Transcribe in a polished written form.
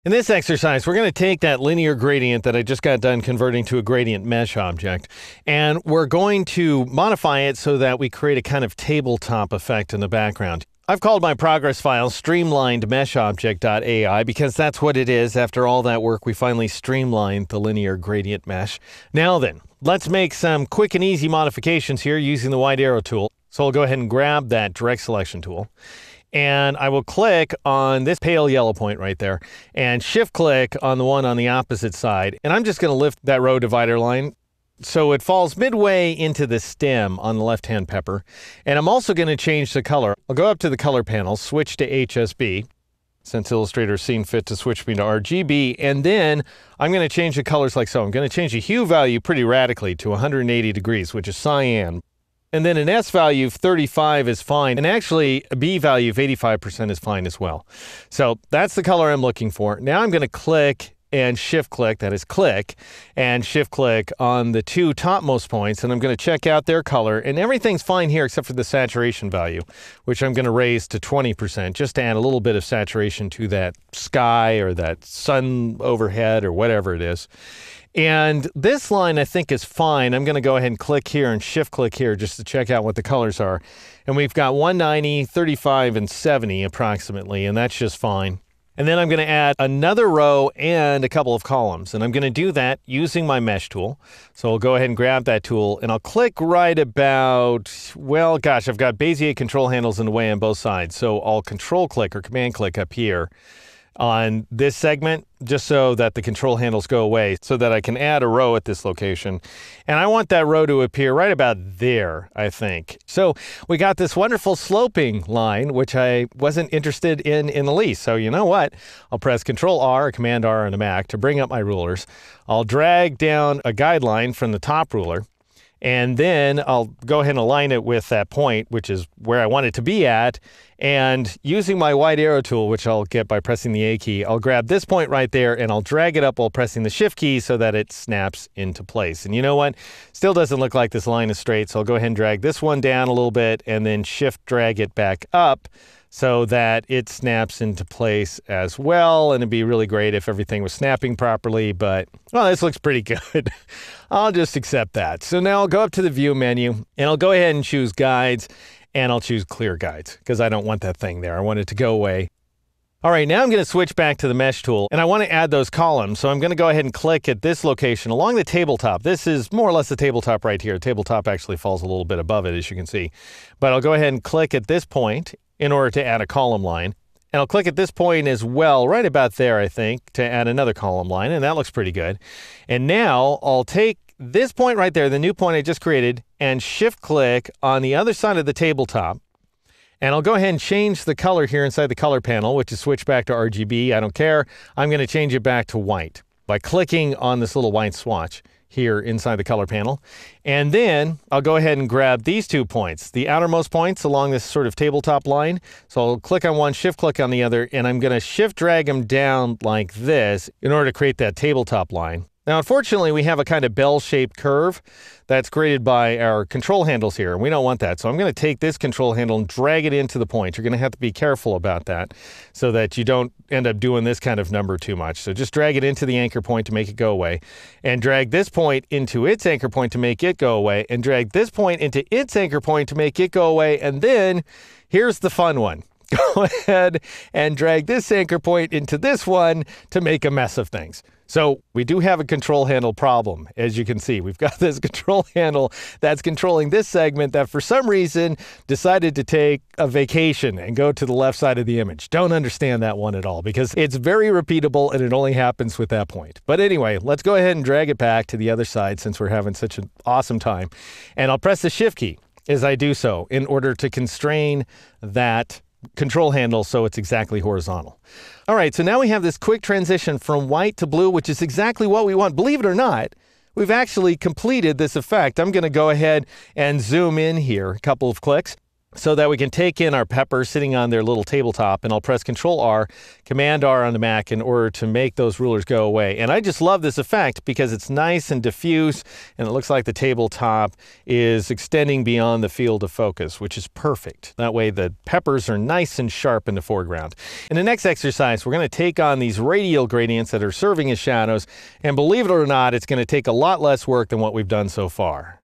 In this exercise, we're going to take that linear gradient that I just got done converting to a gradient mesh object, and we're going to modify it so that we create a kind of tabletop effect in the background. I've called my progress file streamlinedmeshobject.ai because that's what it is. After all that work, we finally streamlined the linear gradient mesh. Now then, let's make some quick and easy modifications here using the wide arrow tool. So I'll go ahead and grab that direct selection tool. And I will click on this pale yellow point right there and shift click on the one on the opposite side. And I'm just going to lift that row divider line so it falls midway into the stem on the left-hand pepper. And I'm also going to change the color. I'll go up to the color panel, switch to HSB, since Illustrator's seen fit to switch me to RGB. And then I'm going to change the colors like so. I'm going to change the hue value pretty radically to 180 degrees, which is cyan. And then an S value of 35 is fine. And actually, a B value of 85% is fine as well. So that's the color I'm looking for. Now I'm going to click and shift click, that is click, and shift click on the two topmost points. And I'm going to check out their color. And everything's fine here except for the saturation value, which I'm going to raise to 20% just to add a little bit of saturation to that sky or that sun overhead or whatever it is. And this line I think is fine. I'm going to go ahead and click here and shift click here just to check out what the colors are. And we've got 190, 35, and 70 approximately, and that's just fine. And then I'm going to add another row and a couple of columns. And I'm going to do that using my mesh tool. So I'll go ahead and grab that tool and I'll click right about, well, gosh, I've got Bezier control handles in the way on both sides. So I'll control click or command click up here on this segment just so that the control handles go away so that I can add a row at this location. And I want that row to appear right about there, I think. So we got this wonderful sloping line, which I wasn't interested in the least. So you know what? I'll press Control R or Command R on a Mac to bring up my rulers. I'll drag down a guideline from the top ruler. And then I'll go ahead and align it with that point, which is where I want it to be at. And using my wide arrow tool, which I'll get by pressing the A key, I'll grab this point right there and I'll drag it up while pressing the Shift key so that it snaps into place. And you know what? Still doesn't look like this line is straight. So I'll go ahead and drag this one down a little bit and then Shift drag it back up so that it snaps into place as well. And it'd be really great if everything was snapping properly, but, well, this looks pretty good. I'll just accept that. So now I'll go up to the View menu, and I'll go ahead and choose Guides, and I'll choose Clear Guides, because I don't want that thing there. I want it to go away. All right, now I'm going to switch back to the Mesh tool, and I want to add those columns. So I'm going to go ahead and click at this location along the tabletop. This is more or less the tabletop right here. Tabletop actually falls a little bit above it, as you can see. But I'll go ahead and click at this point in order to add a column line. And I'll click at this point as well, right about there, I think, to add another column line, and that looks pretty good. And now I'll take this point right there, the new point I just created, and shift-click on the other side of the tabletop. And I'll go ahead and change the color here inside the color panel, which is switch back to RGB. I don't care. I'm going to change it back to white by clicking on this little white swatch here inside the color panel. And then I'll go ahead and grab these 2 points, the outermost points along this sort of tabletop line. So I'll click on one, shift click on the other, and I'm going to shift drag them down like this in order to create that tabletop line. Now, unfortunately, we have a kind of bell-shaped curve that's created by our control handles here, and we don't want that. So I'm going to take this control handle and drag it into the point. You're going to have to be careful about that so that you don't end up doing this kind of number too much. So just drag it into the anchor point to make it go away, and drag this point into its anchor point to make it go away, and drag this point into its anchor point to make it go away, and then here's the fun one. Go ahead and drag this anchor point into this one to make a mess of things. So we do have a control handle problem, as you can see. We've got this control handle that's controlling this segment that for some reason decided to take a vacation and go to the left side of the image. Don't understand that one at all because it's very repeatable and it only happens with that point. But anyway, let's go ahead and drag it back to the other side since we're having such an awesome time. And I'll press the Shift key as I do so in order to constrain that control handle so it's exactly horizontal. All right, so now we have this quick transition from white to blue, which is exactly what we want. Believe it or not, we've actually completed this effect. I'm going to go ahead and zoom in here, a couple of clicks. so that we can take in our peppers sitting on their little tabletop, and I'll press Control-R, Command-R on the Mac in order to make those rulers go away. And I just love this effect because it's nice and diffuse, and it looks like the tabletop is extending beyond the field of focus, which is perfect. That way the peppers are nice and sharp in the foreground. In the next exercise, we're going to take on these radial gradients that are serving as shadows, and believe it or not, it's going to take a lot less work than what we've done so far.